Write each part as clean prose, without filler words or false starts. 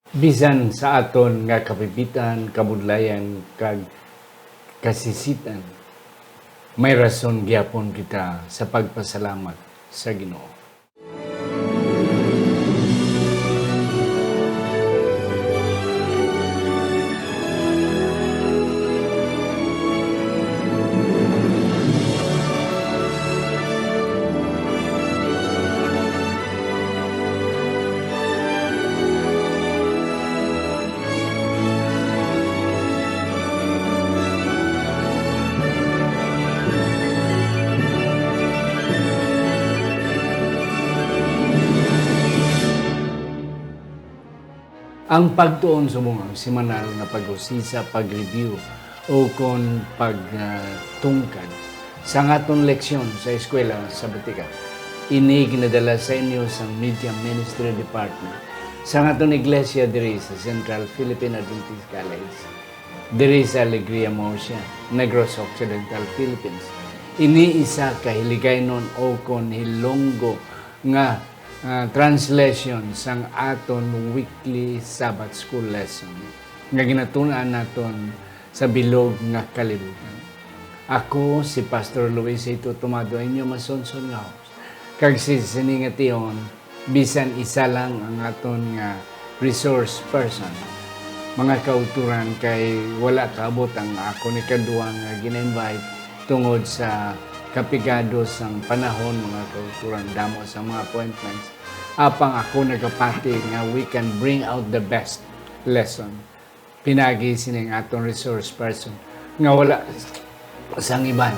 Bisan sa aton nga kapipitan, kabudlayan, kag kasisitan, may rason gyapon kita sa pagpasalamat sa Ginoo. Ang pagtuon sa mga semanal na pag-usisa, pag-review o kon pagtungkad sa aton leksyon sa eskwela sa Batika. Ini ginadala sa inyo sa Media Ministry Department sa aton iglesia diri sa Central Philippine Adventist College diri sa Alegria Murcia, Negros Occidental, Philippines. Ini isa ka hiligaynon o kon hilonggo nga translation sang aton weekly Sabbath School lesson nga ginatunan naton sa bilog nga kalibutan. Ako si Pastor Luis Ito Tomado, inyo masonson nga host. Kag si siningation bisan isa lang ang aton nga resource person. Mga kauturan kay wala kaabot ang ako ni kaduwa nga gina-invite tungod sa kapigado sang panahon, mga kauturan, damo sa mga appointments. Apang ako nagapati nga we can bring out the best lesson. Pinagi sining aton resource person nga wala sang iban.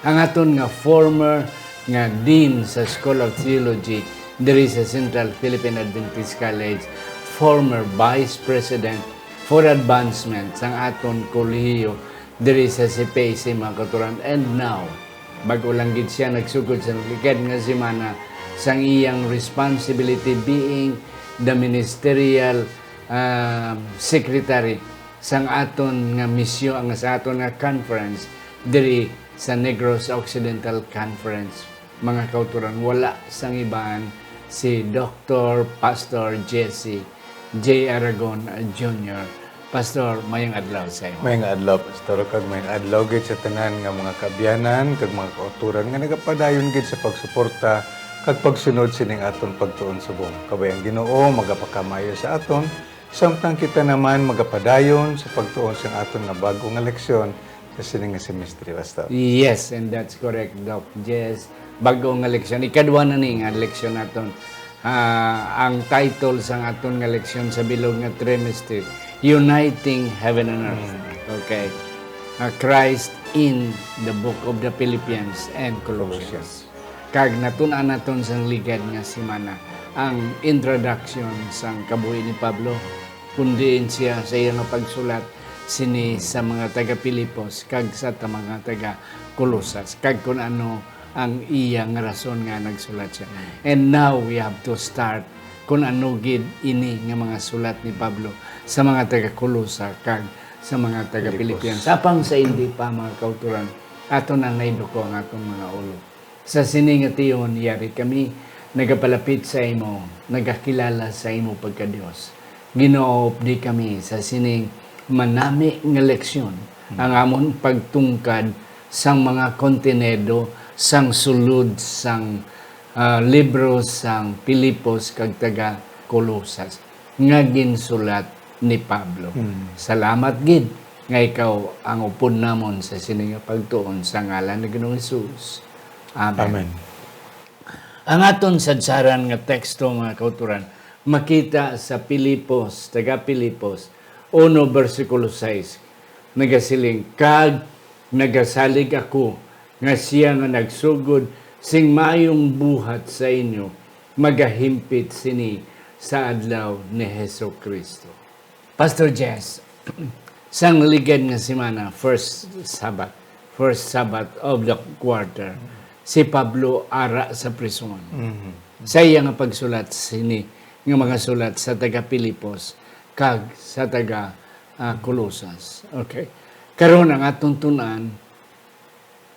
Ang aton nga former nga dean sa School of Theology diri sa Central Philippine Adventist College, former vice president for advancement sang aton kolehiyo diri sa CPAC, mga kauturan, and now bago lang gid siya nagsugod sa likod nga semana sang iyang responsibility being the ministerial secretary sang aton nga misyon, ang sa aton nga conference diri sa Negros Occidental Conference. Mga kauturan, wala sang iban si Dr. Pastor Jesse J. Aragon Jr. Pastor, mayang adlaw sa iyo. Mayang adlaw, Pastor, kag mayang adlaw gid sa tanan nga mga kabyanan kag mga kauturan nga nagapadayon gid sa pagsuporta kag pagsunod sining aton pagtuon sa buong kabayang Ginoo, magapakamayo sa aton, samtang kita naman magapadayon sa pagtuon sa aton nga bago nga leksyon sa sining nga semestre, Pastor. Yes, and that's correct, Doc. Yes, bago nga leksyon. Ikadwa na ni nga leksyon naton. Ang title sa aton nga leksyon sa bilog nga trimester, Uniting Heaven and Earth. Okay. Christ in the book of the Philippians and Colossians. Kag natun-an naton sang ligad nga semana ang introduction sang kabuhi ni Pablo, kundiin siya sa iyang pagsulat sini sa mga taga-Pilipos kag sa mga taga-Colosas, kag kun ano ang iyang rason nga nagsulat siya. And now we have to start kung ano gid ini nga mga sulat ni Pablo sa mga taga-Colosa kag sa mga taga-Pilipinas. Sapang sa hindi pa, mga kauturan, ato nang naiduko ang atong mga ulo. Sa siningation, yari kami nagapalapit sa imo, nagakilala sa imo pagka-Dios. Ginoo di kami sa sining manami nga leksyon ang amon pagtungkad sang mga kontinedo sang sulod sang libro sang Pilipos kag taga Colosas nga ginsulat ni Pablo. Salamat gid nga ikaw ang upod namon sa sining pagtuon sa ngalan ni Ginoong Hesus. Amen. Amen. Ang aton sadsaran nga teksto, mga kauturan, makita sa Pilipos, taga Pilipos 1 versikulo 6. Nagasiling, kag nagasalig ako nga siya nga nagsugod sing mayong buhat sa inyo, magahimpit sini sa adlaw ni Hesus Kristo. Pastor Jess, sang ligad nga semana, first Sabbath of the quarter, si Pablo ara sa prison. Sa iya nga pagsulat sini nga mga sulat sa taga Pilipos kag sa taga Colosas. Okay. Karon ang atong tunan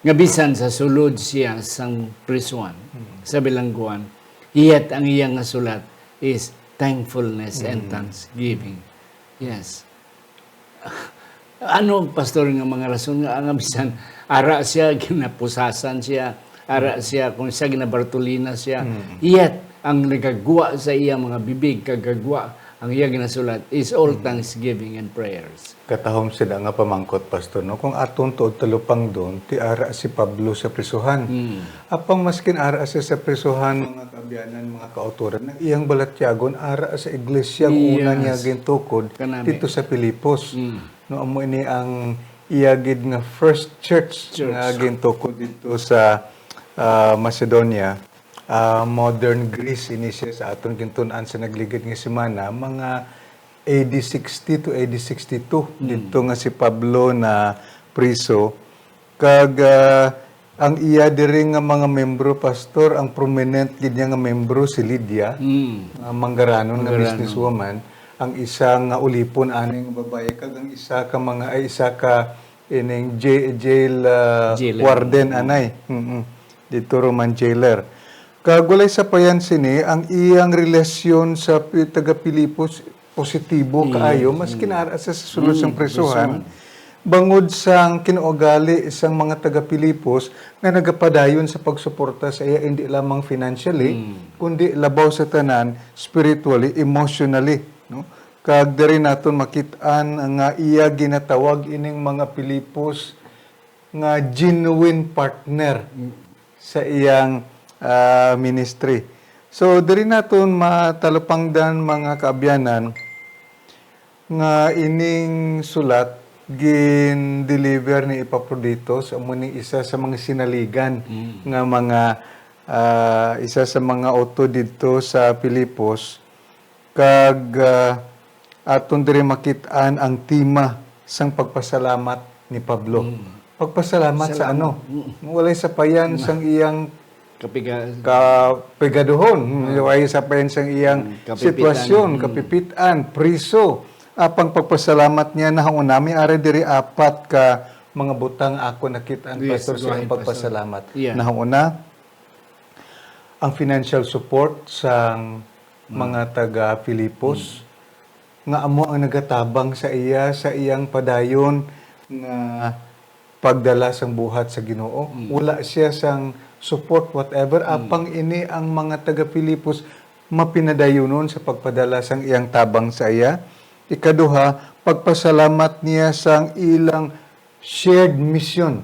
nga bisan sa sulod siya sang prison sa bilangguan, iyat ang iyang nga sulat is thankfulness and thanksgiving. Yes. Ano, pastor, nga mga rason nga ang bisan ara siya ginapusasan siya, ara siya kung siya ginabartolina siya, yet ang nagagwa sa iya mga bibig kagagwa ang iya ginasulat is all thanksgiving and prayers. Katahom sila nga pamangkot, Pastor, no? Kung aton tuod talupang doon, ti ara si Pablo sa prisuhan. Apang maskin ara siya sa prisuhan, mga kaabyanan, mga kauturan, ng iyang balatyagon, ara sa iglesia, Yes. una niya gintukod, Kanami. dito sa Pilipos. No, amo ini ang iyagid nga first church. Nga gintukod dito sa Macedonia. Modern Greece ini siya sa aton gintunan sa nagligid nga semana, mga AD 60 to AD 62 dito nga si Pablo na priso kag ang iya diri nga mga membro, pastor, ang prominent gid niya nga membro si Lydia, manggaranon nga businesswoman, ang isa nga ulipon ani nga babae kag ang isa ka mga ay isa ka ining jail Jailer. warden anay. Dito Roman jailer. Kagulay sa payan sini, ang iyang relasyon sa taga Pilipos positibo kaayo, mas kinara sa sulod sang presuhan, bangod sang kinuugali isang mga taga Pilipos nga nagapadayon sa pagsuporta sa iya, hindi lamang financially, kundi labaw sa tanan, spiritually, emotionally. No? Kag diri naton makitaan nga iya ginatawag ining mga Pilipos nga genuine partner sa iyang ministry. So, diri naton matalupangdan mga kaabyanan nga ining sulat gin-deliver ni Epaphroditus amo ni isa sa mga sinaligan nga mga isa sa mga auto dito sa Pilipos kag aton diri makitaan ang tema sang pagpasalamat ni Pablo. Pagpasalamat sa ano? Walay sa payan sang iyang kapigaduhon, ay sa payan sang iyang sitwasyon, kapipitan, priso. Apang pagpasalamat niya na unami ari diri apat ka mga butang ako nakitaan, pastor, sa iyang pagpasalamat. Na una, ang financial support sang mga taga Filipos nga amo ang nagatabang sa iya sa iyang padayon nga pagdala sang buhat sa Ginoo. Wala siya sang support whatever, apang ini ang mga taga Pilipos mapinadayonon sa pagpadala sang iyang tabang sa iya. Ikaduha, pagpasalamat niya sang ilang shared mission.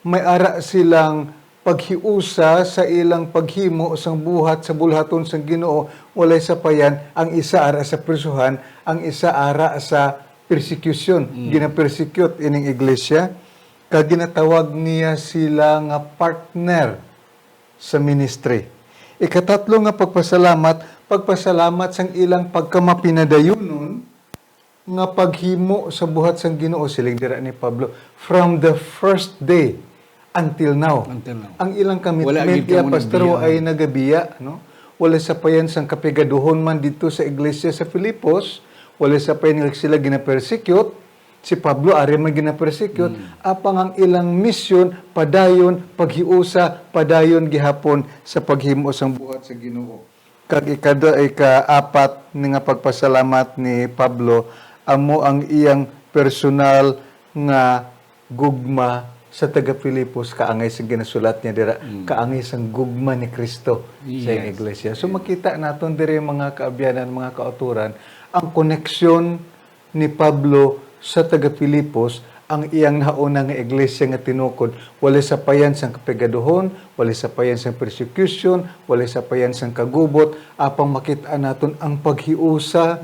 May ara silang paghiusa sa ilang paghimo sang buhat sa bulhaton sang Ginoo, walay sa payan, ang isa ara sa prisuhan, ang isa ara sa persecution. Gina-persecute ining iglesia. Kag ginatawag niya sila nga partner sa ministry. Ikatatlo nga pagpasalamat sang ilang pagkamapinadayonon nga paghimo sa buhat sang Ginoo, siling dira ni Pablo, from the first day until now. Ang ilang commitment ya, pastor, ay nagabiya, no? Wala sa payan sang kapigaduhon man dito sa iglesia sa Filipos, wala sa payan sila gina-persecute. Si Pablo ari man gina-persecute, apang ang ilang mission padayon paghiusa, padayon gihapon sa paghimo sang buhat sa Ginoo. Kag ika-apat nga pagpasalamat ni Pablo amo ang iyang personal nga gugma sa taga Pilipos, kaangay sa ginasulat niya dira, kaangay sang gugma ni Kristo sa iyang iglesia. So makita naton diri mga kaabyanan, mga kauturan, ang koneksyon ni Pablo sa taga Pilipos, ang iyang nauna nga iglesia nga tinukod, wala sa payan sang kapigaduhon, wala sa payan sang persecution, wala sa payan sang kagubot, apang makita naton ang paghiusa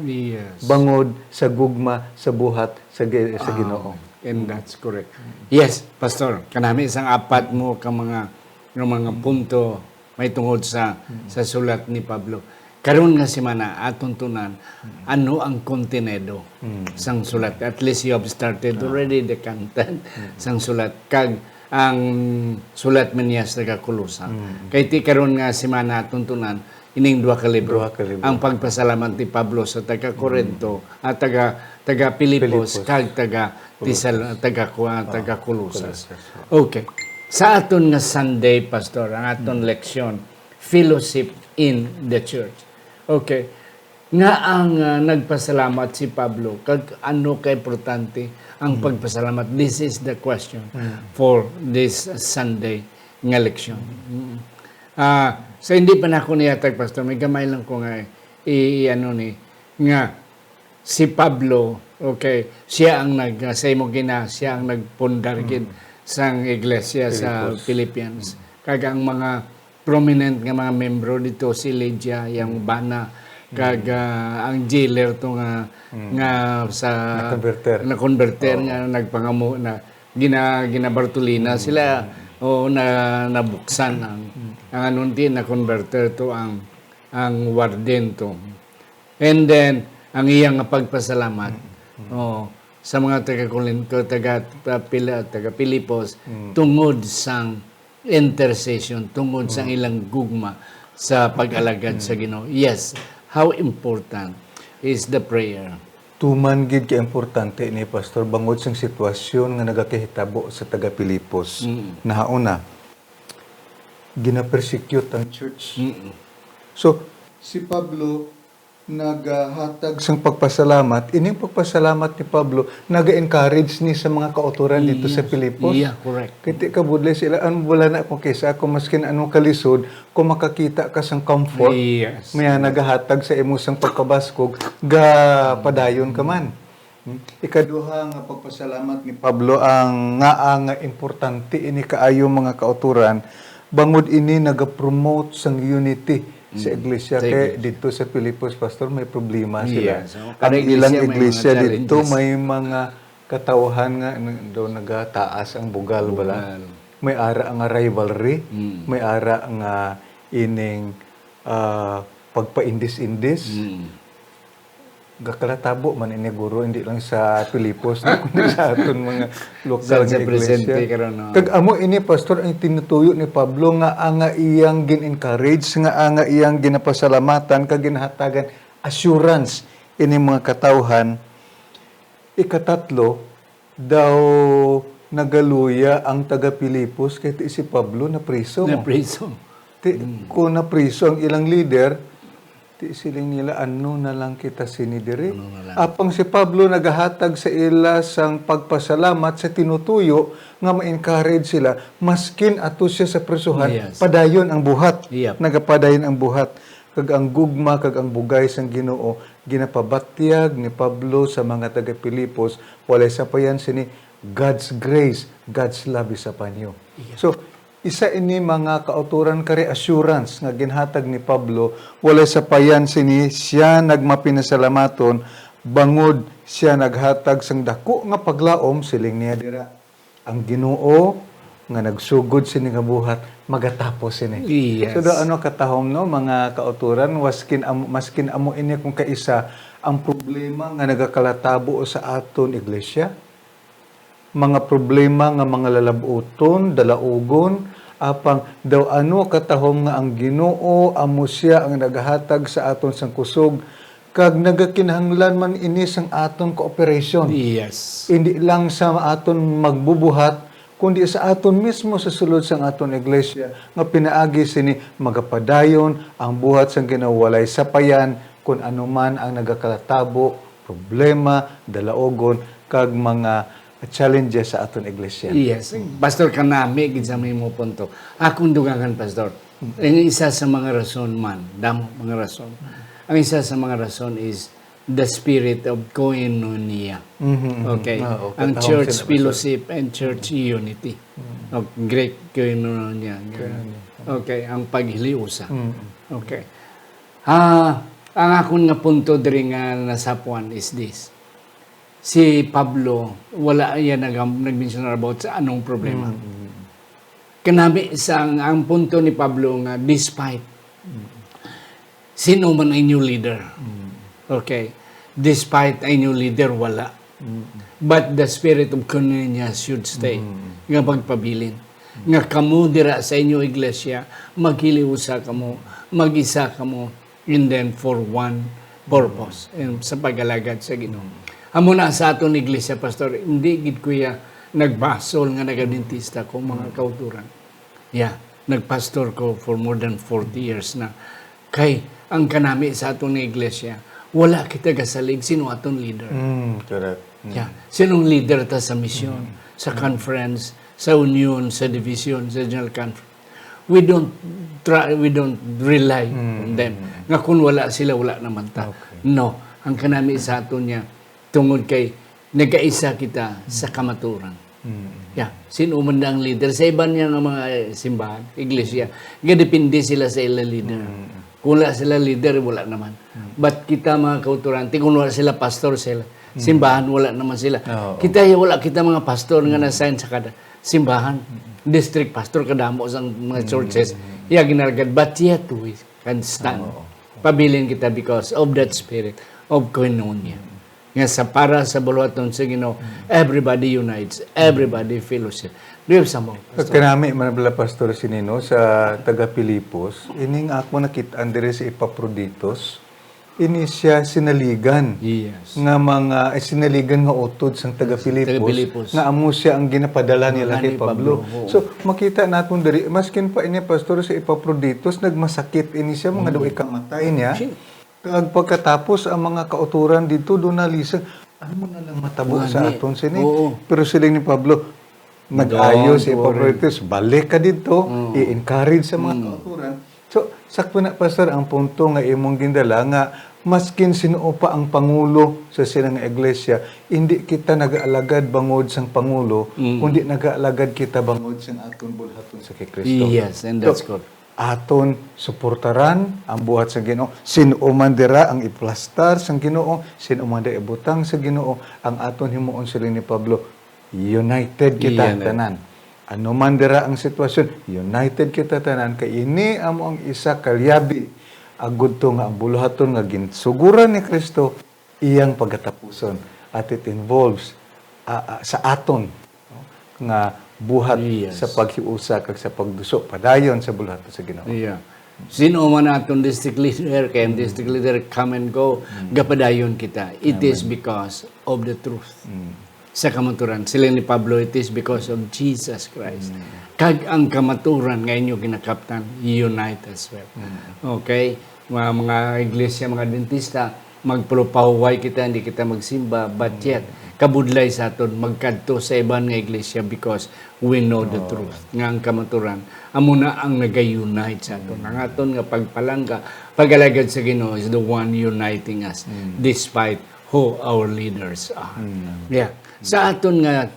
bangod sa gugma sa buhat sa Ginoo. And that's correct. Yes, pastor, kanami isang apat mo ka mga punto may tungod sa sulat ni Pablo. Karon nga semana aton tunan ano ang kontinedo sang sulat. At least you have started already the content sang sulat kag ang sulat man niya sa Kolosa. Kay ti karon nga semana aton tunan ining duha ka libro. Ang pagpasalamat ni Pablo sa taga Corinto at taga Pilipos kag taga Colosas. Okay. Sa aton nga Sunday, pastor, ang aton leksyon, fellowship in the church. Okay. nga ang nagpasalamat si Pablo kag ano ka importante ang pagpasalamat. This is the question for this Sunday nga leksyon. So hindi pa na ako niyatag, Pastor, may gamay lang ko nga nga si Pablo, okay, siya ang siya ang nagpundar gid sang iglesia sa Philippines. Kag ang mga prominent nga mga membro dito, si Lydia, yung Bana, kag ang jailer to nga sa na-converter nga nagpangamo na gina-Bartolina sila nabuksan ang anon din na converter to ang warden to. And then ang iyang pagpasalamat sa mga taga Pilipos tungod sang intercession, tungod sang ilang gugma sa pag-alagad sa Ginoo. Yes, how important is the prayer? Tuman gid ka importante ni Pastor bangod sang sitwasyon nga nagakahitabo sa taga Pilipos. Nahauna gina-persecute ang church. So si Pablo nagahatag sang pagpasalamat. Ining pagpasalamat ni Pablo naga-encourage ni sa mga kauturan dito sa Pilipos. Yeah, correct. Kiti ka budlay sila wala na ako kaysa ako maskin anong kalisod kung makakita ka sang comfort. Yes. Maya nagahatag sa imo sang pagkabaskog ga padayon ka man. Ikaduha nga pagpasalamat ni Pablo ang importante ini kaayo mga kauturan bangod ini naga-promote sang unity sa iglesia. Kaya dito sa Pilipos, Pastor, may problema sila. Yes. Ang ilang iglesia dito, may mga katauhan nga doon nagataas ang bugal. Bala. May ara nga rivalry, may ara nga ining pagpaindis-indis. Gakalatabo man ini guro, hindi lang sa Pilipos, kundi sa aton mga lokal nga iglesia. Kag amo ini, Pastor, ang tinutuyo ni Pablo nga anga iyang gin-encourage, nga anga iyang ginapasalamatan, kag ginahatagan assurance ini mga katawhan. Ikatatlo, daw nagaluya ang taga Pilipos kay si Pablo na priso. Na priso. Kung na priso ang ilang leader, siling nila ano na lang kita sinidiri. Apang si Pablo nagahatag sa ila sang pagpasalamat sa tinutuyo nga ma-encourage sila maskin ato siya sa presuhan padayon ang buhat. Nagapadayon ang buhat. Kag ang gugma kag ang bugay sang Ginoo ginapabatyag ni Pablo sa mga taga Pilipos walay sapayan sini God's grace, God's love is upon you. So isa ini mga kauturan kare assurance nga ginhatag ni Pablo walay sapayan sini siya nagmapinasalamaton bangod siya naghatag sang dako nga paglaom siling niya dira ang Ginoo nga nagsugod sini nga buhat magatapos sini. Yes. So ano katahom no mga kauturan maskin amo ini kung kaisa ang problema nga nagakalatabo sa aton iglesia, mga problema nga mga lalabuton, dalaugon, apang daw ano katahom nga ang Ginoo amo siya ang nagahatag sa aton sang kusog kag nagakinahanglan man ini sang aton cooperation. Yes. Hindi lang sa aton magbubuhat kundi sa aton mismo sa sulod sang aton iglesia nga pinaagi sini magapadayon ang buhat sang ginawalay sapayan kung ano man ang nagakalatabo, problema, dalaogon kag mga challenges sa aton iglesia. Yes. Pastor, kanami, gid sa may mo punto. Akong dugangan, Pastor. Ang isa sa mga rason man, damo mga rason. Ang isa sa mga rason is the spirit of koinonia. Okay? Ang church fellowship and church unity. Greek koinonia. Okay? Ang paghiliusa. Okay. Ang akong nga punto diri nga nasapuan is this. Si Pablo, wala yan nag-mention about sa anong problema. Kanami ang punto ni Pablo nga despite sino man ay new leader. Okay. Despite ay new leader, wala. But the spirit of koinonia should stay. Nga pagpabilin. Nga kamo dira sa inyo iglesia, maghiliusa kamo, mag-isa kamo, and then for one purpose. Sa pag-alagad sa Ginoo. Amo na sa aton iglesia, Pastor, hindi gid kuya nagbasol nga nagadentista ko mga kauturan. Yeah, nagpastor ko for more than 40 years na. Kay ang kanami sa aton iglesia, wala kita kasalig sino aton leader. Correct. Yeah. Sinong leader ta sa mission, sa conference, sa union, sa division, sa general conference. We don't rely on them. Nga kung wala sila, wala naman ta. No. Ang kanami sa aton niya, tungod kay nagkaisa kita sa kamaturan. Yeah. Sino man ang leader? Sa iba niya ng mga simbahan, iglesia, depende sila sa ilang leader. Kung wala sila leader, wala naman. But kita mga kauturante, kung wala sila pastor, sila simbahan, wala naman sila. Kita, wala kita mga pastor nga na-sign sa kada simbahan. District pastor, kadamo sa mga churches. Ginaragad. But yet, we can stand. Pabilin kita because of that spirit of koinonia. Nga sa para sa buluhaton sa Ginoo, everybody unites, everybody fellowship. Do you have some more, Pastor? Kanami, manabala Pastor Sinino, sa taga Pilipos, ining ako nakitaan dire si Epaphroditus, ini siya sinaligan. Yes. Nga mga sinaligan nga utod sang taga Pilipos. Nga amo siya ang ginapadala nila kay Pablo. So makita naton diri maskin pa ini Pastor si Epaphroditus nagmasakit ini siya mga daw ikamatay niya. Kag pagkatapos ang mga kauturan dito do nalisag ano mo na lang matabo sa aton sini. Pero sila ni Pablo nag-ayos si Epaphroditus balik ka dito i-encourage sa mga kauturan. So, sakto na, Pastor, ang punto nga imong gindala nga maskin sino pa ang Pangulo sa silang iglesia, hindi kita nag-aalagad bangod sang Pangulo, kundi nag-aalagad kita bangod sang aton bulhaton sa kay Kristo. Yes, and that's good. Aton suportaran ang buhat sa Ginoo. Sino man dira ang iplastar sang Ginoo, sino man dira ibutang sa Ginoo, ang aton himuon sila ni Pablo, united kita tanan. Ano man dira ang sitwasyon, united kita tanan kay ini amo ang isa kalyabi agud to nga ang buluhaton nga ginsuguran ni Kristo iyang pagatapuson at it involves sa aton nga buhat sa paghiusa kag sa pagduso padayon sa buluhaton sa Ginoo. Yeah. Sino man aton district leader kay district leader come and go gapadayon kita. It is because of the truth. Sa kamaturan. Sila ni Pablo, it is because of Jesus Christ. Kag ang kamaturan ngayon yung ginakaptan, unite as well. Okay? Mga iglesia, mga dentista, magpulupahuway kita, hindi kita magsimba, but yet, kabudlay sa aton, magkadto sa ibang nga iglesia because we know the truth. Nga ang kamaturan, amo na ang nag-unite sa aton. Ang aton nga pagpalangga, pag-alagad sa Ginoo is the one uniting us despite who our leaders are. Yeah. Sa aton nga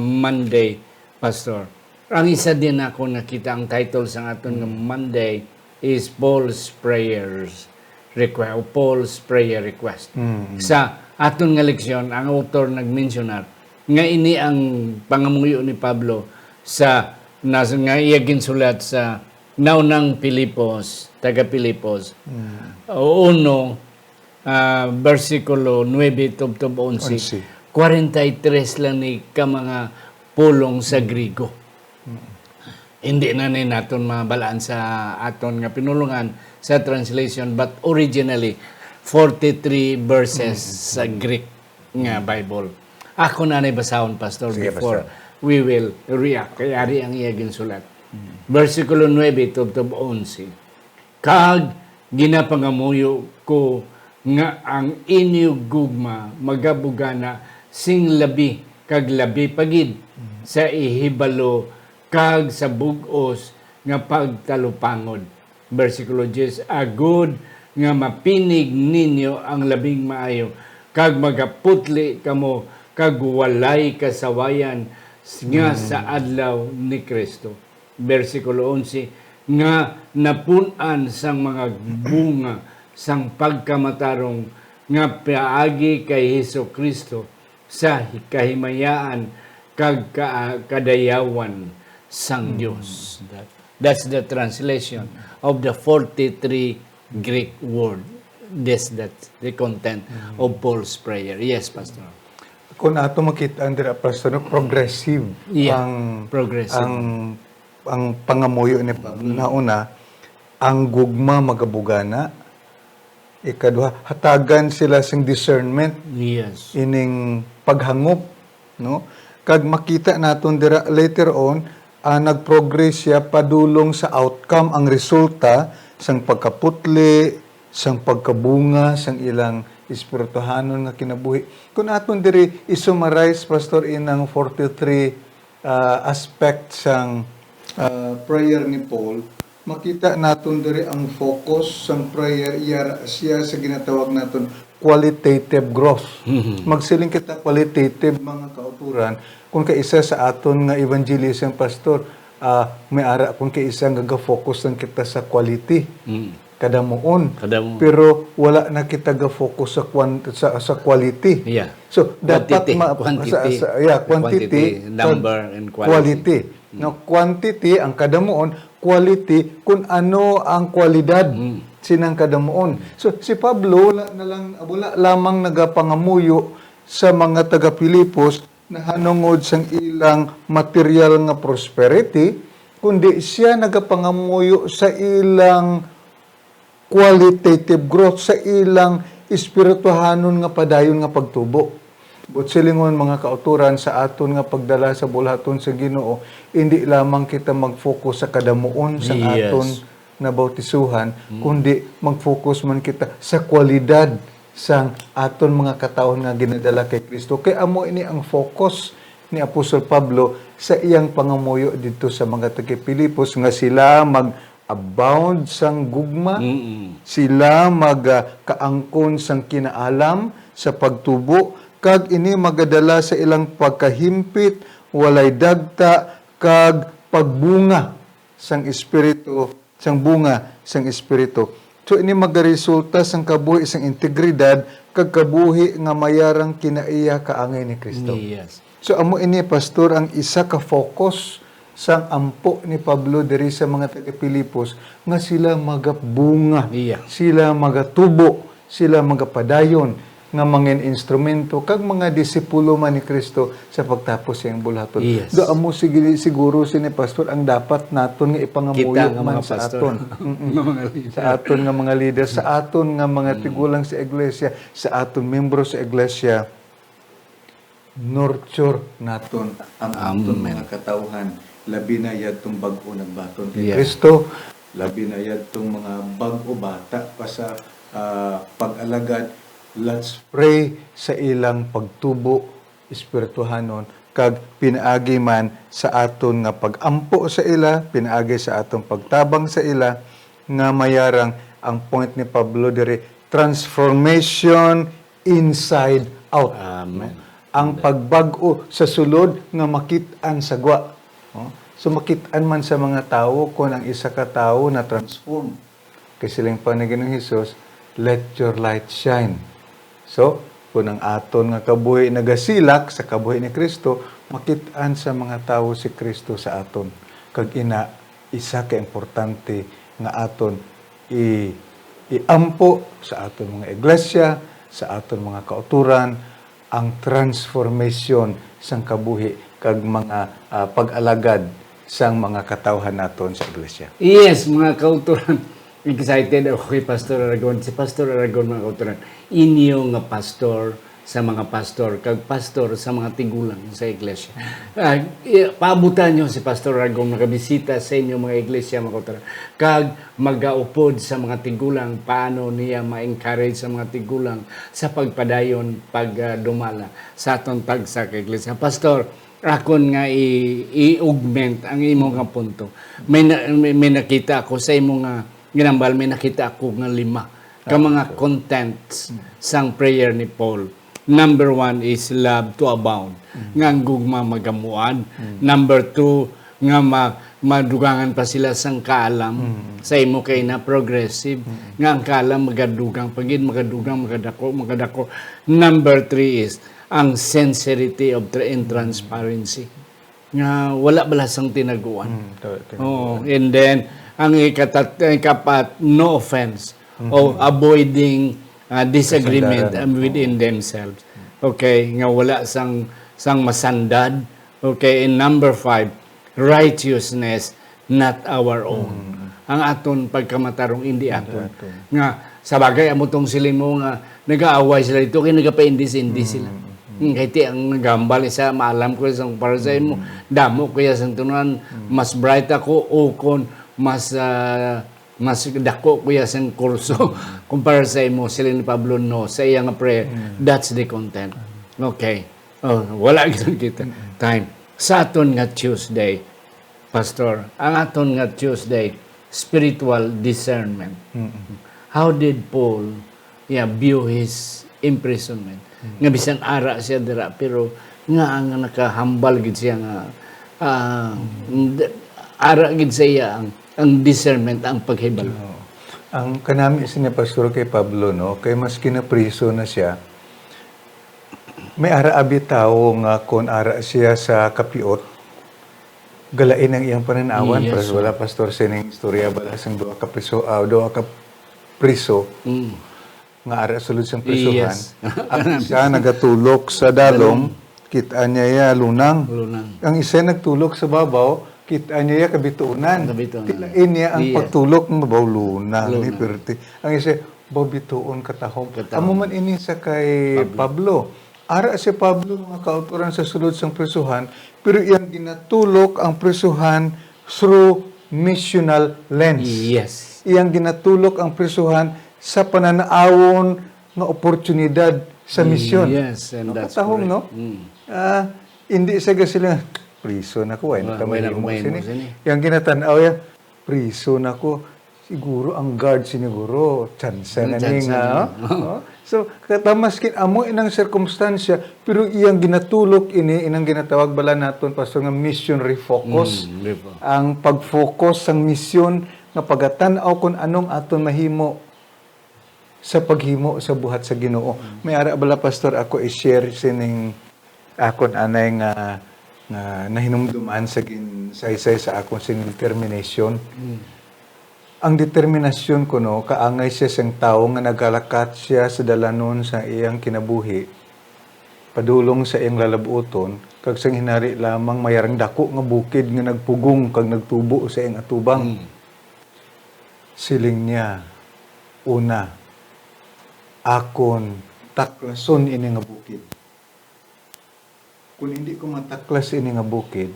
Monday, Pastor, ang isa din ako nakita ang title sa aton nga Monday is Paul's Prayers Request, Paul's Prayer Request. Sa aton nga leksyon, ang author nag-mentionar nga ini ang pangamuyo ni Pablo sa nga iya ginsulat sa naunang Pilipos, taga Pilipos. Uno, versikulo 9 tubtob 11. 43 lang ni ka mga pulong sa Grigo. Hindi na ni naton mabalaan sa aton nga pinulungan sa translation, but originally 43 verses sa Greek nga Bible. Ako na basahon, Pastor, Sige, before Pastor. we will react. Kaya ari ang iya ginsulat. Versikulo 9 tubtob 11. Kag ginapangamuyo ko nga ang inyo gugma magabugana sing labi kag labi pagid sa ihibalo kag sa bugos nga pagtalupangod. Versikulo 10, agud nga mapinig ninyo ang labing maayo kag magaputli kamo kag walay kasawayan nga sa adlaw ni Kristo. Versikulo 11, nga napunan sang mga bunga sang pagkamatarong nga paagi kay Hesus Kristo sa kahimayaan kag kadayawan sang Dios. That's the translation of the 43 Greek word. That's the content of Paul's prayer. Yes, Pastor. Kung ato makita Andrea Pastor, progressive progressive. ang pangamuyo ni Pablo. Nauna, ang gugma magabugana. Ikaduha, hatagan sila sing discernment. Yes. Ining paghangop, no? Kag makita naton dira later on, nag-progress siya padulong sa outcome ang resulta sang pagkaputli sang pagkabunga sang ilang espirituhanon nga kinabuhi. Kung aton diri isummarize, Pastor, inang 43 aspect sang prayer ni Paul, makita naton diri ang focus sang prayer siya sa ginatawag naton qualitative growth. Magsiling kita qualitative mga kauturan kung kaisa sa aton nga evangelism, Pastor, may ara kung kaisa nga ga-focus lang kita sa quality. Kadamuon. Pero wala na kita ga-focus sa quality. Yeah. So dapat quantity, number and quality. No, quantity ang kadamuon, quality kung ano ang kwalidad sinang kadamuon. So si Pablo wala lamang nagapangamuyo sa mga taga Pilipos na hanungod sang ilang material nga prosperity, kundi siya nagapangamuyo sa ilang qualitative growth, sa ilang espirituhanon nga padayon nga pagtubo. But silingon mga kauturan sa aton nga pagdala sa bulaton sa Ginoo, hindi lamang kita mag-focus sa kadamuon sa aton na bautisuhan, kundi mag-focus man kita sa kwalidad sang aton mga kataon nga ginadala kay Kristo. Kay amo ini ang focus ni Apostol Pablo sa iyang pangamuyo dito sa mga taga-Pilipos nga sila mag-abound sang gugma, sila magkaangkon sang kinaalam sa pagtubo, kag ini magadala sa ilang pagkahimpit, walay dagta, kag pagbunga sang espiritu, sang bunga sang espiritu. So ini magaresulta sang kabuhi sang integridad, kag kabuhi nga mayarang kinaiya kaangay ni Kristo. Yes. So amo ini, Pastor, ang isa ka focus sang ampo ni Pablo diri sa mga taga-Pilipos nga sila magabunga, sila magatubo, sila magapadayon nga mga instrumento kag mga disipulo man ni Kristo sa pagtapos siyang bulaton. Yes. Do amo siguro sini, Pastor, ang dapat naton nga ipangamuyo man sa aton. Sa aton nga mga leader, sa aton nga mga tigulang sa iglesia, sa aton membro sa iglesia, nurture naton ang aton mga katawhan, labi na yadtong bag-o nagbaton kay Kristo, labi na yadtong mga bag-o bata pa sa pag-alagad. Let's pray sa ilang pagtubo espirituhanon, kag pinaagi man sa aton nga pagampo sa ila, pinaagi sa aton pagtabang sa ila, nga mayarang ang point ni Pablo diri, transformation inside out. Amen. Ang pagbag-o sa sulod nga makit-an sa gwa. So makit-an man sa mga tao kung ang isa ka tao na transform. Kasi silang panagin ng Jesus, let your light shine. So, kung ang aton nga kabuhi nagasilak sa kabuhi ni Kristo, makit-an sa mga tao si Kristo sa aton. Kag ina, isa ka importante nga aton iampo sa aton mga iglesia, sa aton mga kauturan, ang transformation sang kabuhi kag mga pag-alagad sang mga katawhan naton sa iglesia. Yes, mga kauturan. Excited ako kay Pastor Aragon. Si Pastor Aragon, mga kauturan, inyo nga pastor sa mga pastor, kag pastor sa mga tigulang sa iglesia. Paabutan nyo si Pastor Aragon, makabisita sa inyo mga iglesia, mga kauturan, kag mag-aupod sa mga tigulang, paano niya ma-encourage sa mga tigulang sa pagpadayon, pagdumala sa atong tagsa kay iglesia. Pastor, akon nga i-augment ang imo nga punto. May nakita ako sa imo nga ginambal, may nakita ako nga 5 ka mga contents sang prayer ni Paul. Number 1 is love to abound. Nga ang gugma magamuan. Number 2, nga madugangan pa sila sang kaalam. Sa imo kay na progressive. Nga ang kaalam magadugang pagid, magadako. Number 3 is ang sincerity of and transparency. Nga wala balasang tinaguan. And then ang ikapat, no offense, o avoiding disagreement within themselves. Okay, nga wala sang masandad. Okay, and number 5, righteousness, not our own. Ang aton pagkamatarong, hindi aton. Nga, sa bagay, amo tong sila mo nga, nag-aaway sila dito, kaya nagpa-indis-indis sila. Kahit ang nagambal isa, maalam ko isang para sa mo, damo kaya sang tunan, mas bright ako, o kon mas mas dako kuya sang kurso kumpara sa imo sila ni Pablo no sa iyang prayer. That's the content. Okay. Oh, wala gyud kita time. Sa aton nga Tuesday, Pastor, ang aton nga Tuesday, spiritual discernment. How did Paul view his imprisonment? Nga bisan ara siya dira pero nga ang nakahambal gid siya nga ara gid siya ang discernment, ang paghibalo. Ang kanami ni Pastor kay Pablo, no, kay mas kinapriso na siya, may ara abi tao nga kon ara siya sa kapiot, galain ang iyang pananawan. Yes, Pero wala, Pastor, sining istorya bala sang duha ka priso, nga ara sulod sang prisuhan. Yes. At siya nagatulok sa dalong, kita niya lunang. Lunang. Ang isa nagtulok sa babaw, kita niya kabituunan. Kabituunan. Tilain niya ang Yes. pagtulok ng babaw lunang. Ni Lunang. perti. Ang isa, bituon katahom. Katahom. Amo man ini sa kay Pablo. Ara si Pablo mga kauturan sa sulod sang prisuhan, pero iyang ginatulok ang prisuhan through missional lens. Yes. Iyang ginatulok ang prisuhan sa pananaawon nga oportunidad sa misyon. Yes, and that's Katahom, correct. no? Hindi sa sila, priso na ko, Wala na kumain mo sini. Yang ginatanaw yan, priso na ko, siguro ang guard siniguro, tsansa na Tsansa nga. na. Oh. So, katamaskin, amo inang circumstansya, pero iyang ginatulok inang ginatawag bala naton, Pastor, nga mission refocus. Ang pag-focus sang misyon, nga pagatanaw kung anong aton mahimo sa paghimo sa buhat sa Ginoo. May ara bala, Pastor, ako i-share sining akon anay nga nahinumduman sa saysay sa akong sin determination. Ang determinasyon ko, no, kaangay siya sang tao nga nagalakat siya sa dalanon sa iyang kinabuhi, padulong sa iyang lalabuton, kag sang hinari lamang mayarang dako nga bukid nga nagpugong kag nagtubo sa iyang atubang. Siling niya, una, akon taklason ini nga bukid. Kung hindi ko mataklas ini nga bukid,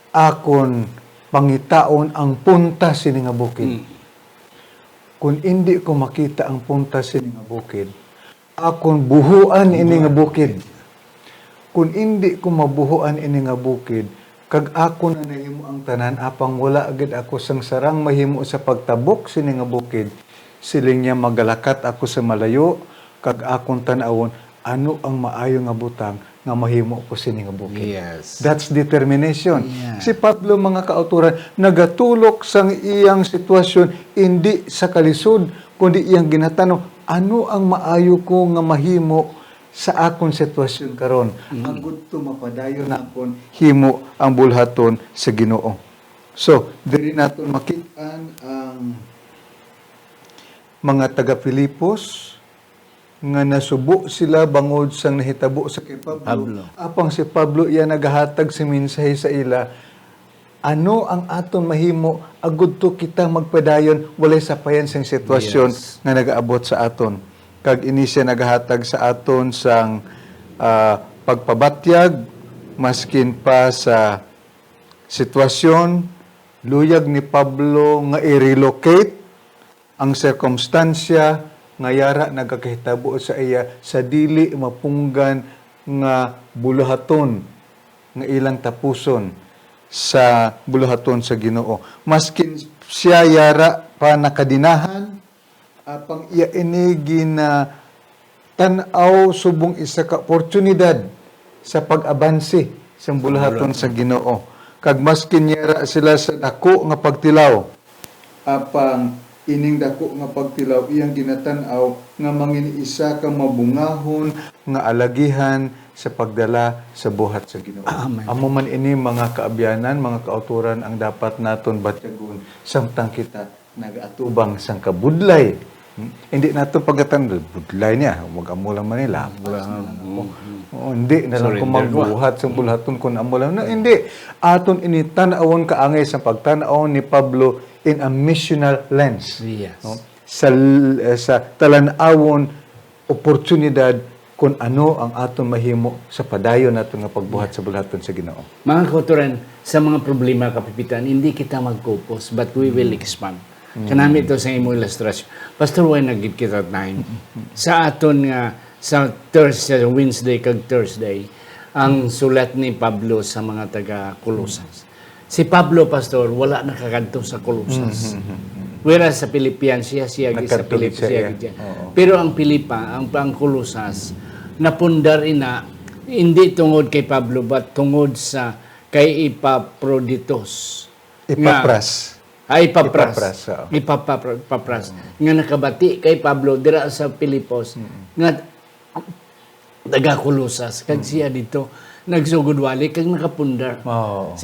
akon pangitaon ang puntas ini nga bukid. Kung hindi ko makita ang puntas ini nga bukid, akon buhuan ini nga bukid. Kung hindi ko mabuhuan ini nga bukid, kag ako na nahimo ang tanan, apang wala agad ako sang sarang mahimo sa pagtabok sini nga bukid, siling niya magalakat ako sa malayo, kag akong tanawon, ano ang maayo nga butang nga mahimo ko sini nga bukid. Yes. That's determination. Yeah. Si Pablo, mga kauturan, nagatulok sang iyang sitwasyon, hindi sa kalisod, kundi iyang ginatanong, ano ang maayo ko nga mahimo sa akong sitwasyon karon? Ang gusto mapadayon na akon, himo ang bulhaton sa Ginoo. So, diri naton makitaan ang mga taga-Pilipos, nga nasubo sila bangod sang nahitabo sa kay Pablo. Apang si Pablo iya nagahatag si mensahe sa ila, ano ang aton mahimo agud to kita magpadayon walay sapayan sang sitwasyon nga nagaabot sa aton. Kag ini siya nagahatag sa aton sang pagpabatyag maskin pa sa sitwasyon luyag ni Pablo nga i-relocate ang circumstansya nga yara nagakahitabo sa iya sa dili mapunggan nga buluhaton nga ilang tapuson sa buluhaton sa Ginoo. Maskin siya yara pa nakadinahan, apang iya ini gina tan-aw subong isa ka oportunidad sa pag-abansi sa buluhaton sa Ginoo. Kag maskin yara sila sa dako nga pagtilaw, apang ining dako nga pagtilaw iyang ginatan-aw nga mangin isa ka mabungahon nga alagihan sa pagdala sa buhat sa Ginoo. Amo man ini mga kaabyanan, mga kauturan ang dapat naton batyagon samtang kita nagaatubang sang kabudlay. Hindi nato pagatan budlay niya, wag amo lang Manila. Hindi na lang kung magbuhat sa bulhaton kun amo lang. No, hindi. Aton ini tan-awon kaangay sa pagtan-awon ni Pablo in a missional lens. Yes. No? Sa talan-awon oportunidad kung ano ang aton mahimo sa padayon naton nga pagbuhat sa bulhaton sa Ginoo. Mga kauturan, sa mga problema kapipitan, hindi kita mag-focus, but we will expand. Kanami ito sa imo ilustrasyon. Pastor, why nagid kita time? Sa aton nga, sa Thursday, Wednesday kag Thursday, ang sulat ni Pablo sa mga taga-Colosas. Si Pablo, Pastor, wala nakakadto sa Colosas. Whereas sa Pilipian, siya sa Nagkatuloy siya, Pilipian. Oo. Pero ang Pilipa, ang Colosas, napundar ina, hindi tungod kay Pablo, but tungod sa kay Epaphroditus. Ipapras. Ipapras. oo. Ipapras. Nga nakabati kay Pablo dira sa Pilipos. Nga taga-Colosas. Kag siya dito, nagsugod-wali, kag nakapundar. Oo.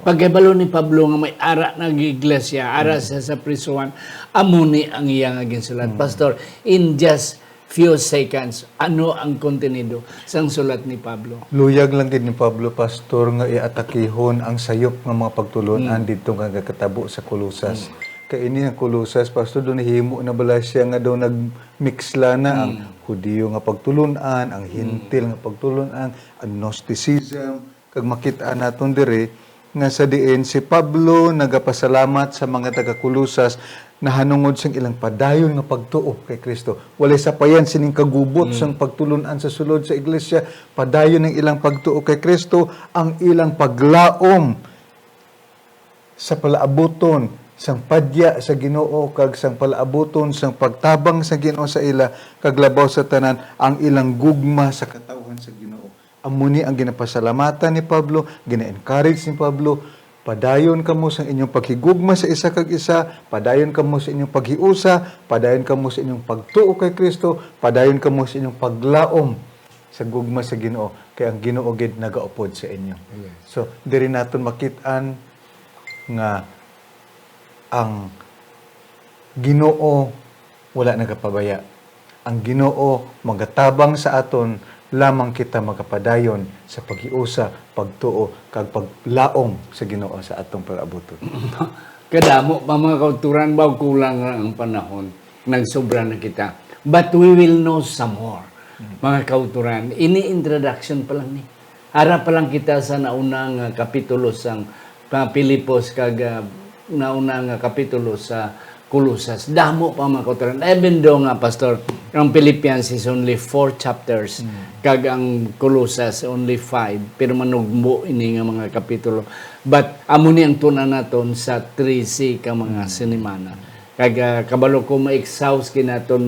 Pagkabalo ni Pablo nga may ara na iglesia, ara sa prisuan, amuni ang iyang ginsulat. Pastor, in just few seconds, ano ang kontenido sang sulat ni Pablo? Luyag lang gid ni Pablo, Pastor, nga iatakihon ang sayop nga mga pagtulunan dito nga katabo sa Colosas. Kay ini ang Colosas, Pastor, doon himo na bala siya nga daw nagmixla na ang Hudiyo nga pagtulunan, ang Hintil nga pagtulunan, ang Gnosticism. Kag makita naton dire nga sa diin si Pablo nagapasalamat sa mga taga-Colosas na hanungod sang ilang padayon nga pagtuo kay Kristo. Walay sapayan sining kagubot sang pagtulunan sa sulod sa iglesia, padayon ng ilang pagtuo kay Kristo, ang ilang paglaom sa palaabuton sang padya sa Ginoo kag sang palaabuton sang pagtabang sa Ginoo sa ila kag labaw sa tanan ang ilang gugma sa katawhan sa Ginoo. Amuni ang ginapasalamatan ni Pablo, gina-encourage ni Pablo, padayon kamo sa inyong paghigugma sa isa kag isa, padayon kamo sa inyong paghiusa, padayon kamo sa inyong pagtuo kay Kristo, padayon kamo sa inyong paglaom sa gugma sa Ginoo kay ang Ginoo gid nagaupod sa inyo. So diri naton makit-an nga ang Ginoo wala nagapabaya. Ang Ginoo magatabang sa aton lamang kita magapadayon sa paghiusa, pagtuo, kag paglaom sa Ginoo sa atong pag-abuton. Kadamo pa mga kauturan ba kulang na ang panahon, nagsobra na kita. But we will know some more. Mga kauturan, ini-introduction pa lang ni. Ara pa lang kita sa naunang kapitulo sang Pilipos kag naunang kapitulo sa Colosas. Damo pa mga kauturan. Even though nga, Pastor, ang Philippians is only 4 chapters, kag ang Colosas only 5, pero manugbo ini nga mga kapitulo. But amo ni ang tunan naton sa 3C ka mga sinimana. Kag kabalo ko ma-exhaust kinaton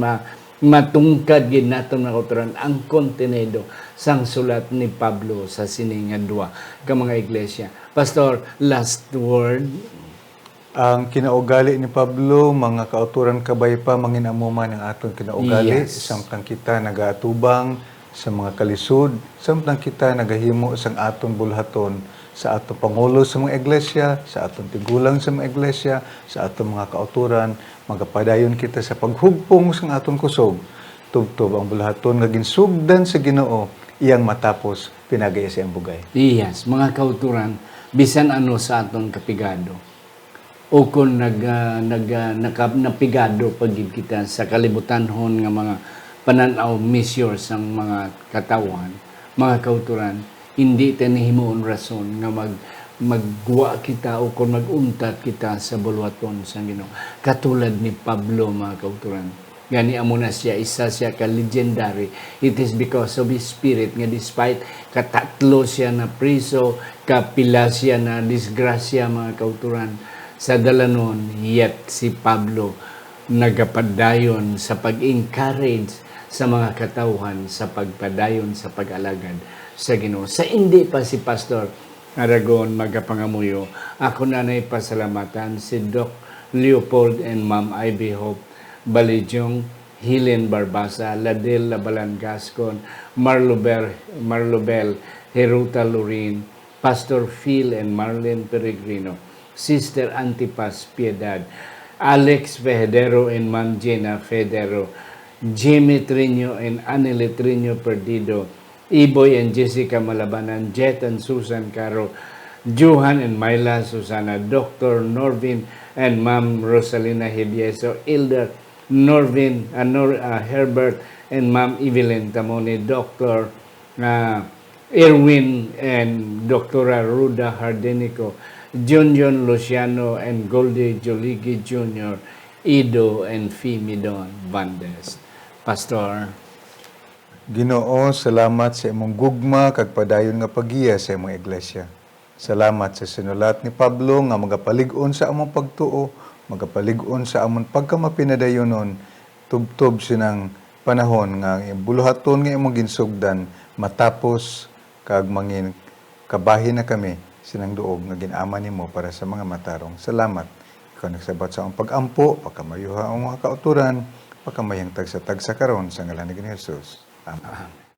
matungkad gid naton mga kauturan ang kontenido sang sulat ni Pablo sa sininga 2 ka mga iglesia. Pastor, last word. Ang kinaugali ni Pablo, mga kauturan kabay pa, manginamuman ang atong kinaugali. Yes. Samtang kita nagaatubang sa mga kalisod, samtang kita nagahimo sang atong bulhaton sa atong pangulo sa mga iglesia, sa atong tigulang sa mga iglesia, sa atong mga kauturan, magapadayon kita sa paghugpong sang atong kusog. Tubtob ang bulhaton nga ginsugdan sa Ginoo, iyang matapos pinagaya siyang bugay. Yes, mga kauturan, bisan ano sa aton kapigado. O kung napigado pagid kita sa kalibutanhon nga mga pananaw measure sang mga katawan, mga kauturan, hindi tanihimuon rason nga magwa kita o kung maguntat kita sa bulwaton sa Ginoo. Katulad ni Pablo, mga kauturan. Gani amo na siya, isa siya ka-legendary. It is because of his spirit nga despite katatlo siya na priso, kapila siya na disgrasya, mga kauturan, sa dalanon, yet si Pablo nagapadayon sa pag-encourage sa mga katauhan sa pagpadayon sa pag-alagad sa Ginoo. Sa hindi pa si Pastor Aragon magapangamuyo, ako na pasalamatan si Doc Leopold and Ma'am Ivy Hope Balijong, Helen Barbasa, Ladel Labalan Gascon, Marlobel Heruta Lorin, Pastor Phil and Marlene Peregrino, Sister Antipas Piedad, Alex Federo and Ma'am Gina Federo, Jimmy Trino and Anile Trino Perdido, Iboy and Jessica Malabanan, Jet and Susan Caro, Johan and Myla Susana, Dr. Norvin and Ma'am Rosalina Hibieso, Elder Norvin, Herbert and Ma'am Evelyn Tamoni, Dr. Erwin and Dr. Ruda Hardenico, John Luciano and Goldie Joligi Jr., Ido and Fimidon Vandes. Pastor, Ginoo, salamat sa imong gugma kag padayon nga pagiya sa imong iglesia. Salamat sa sinulat ni Pablo nga magapalig-on sa among pagtuo, magapalig-on sa among pagkamapinadayonon, tubtob sinang panahon nga ang buluhaton nga imong ginsugdan matapos kag mangin kabahin na kami sinang duog nga ginama nimo para sa mga matarong. Salamat. Ikaw nagsabat sa among pag-ampo, pagkamayuha ang mga kauturan, pagkamayang tagsa-tagsa karon sa ngalan ni Jesus. Amen.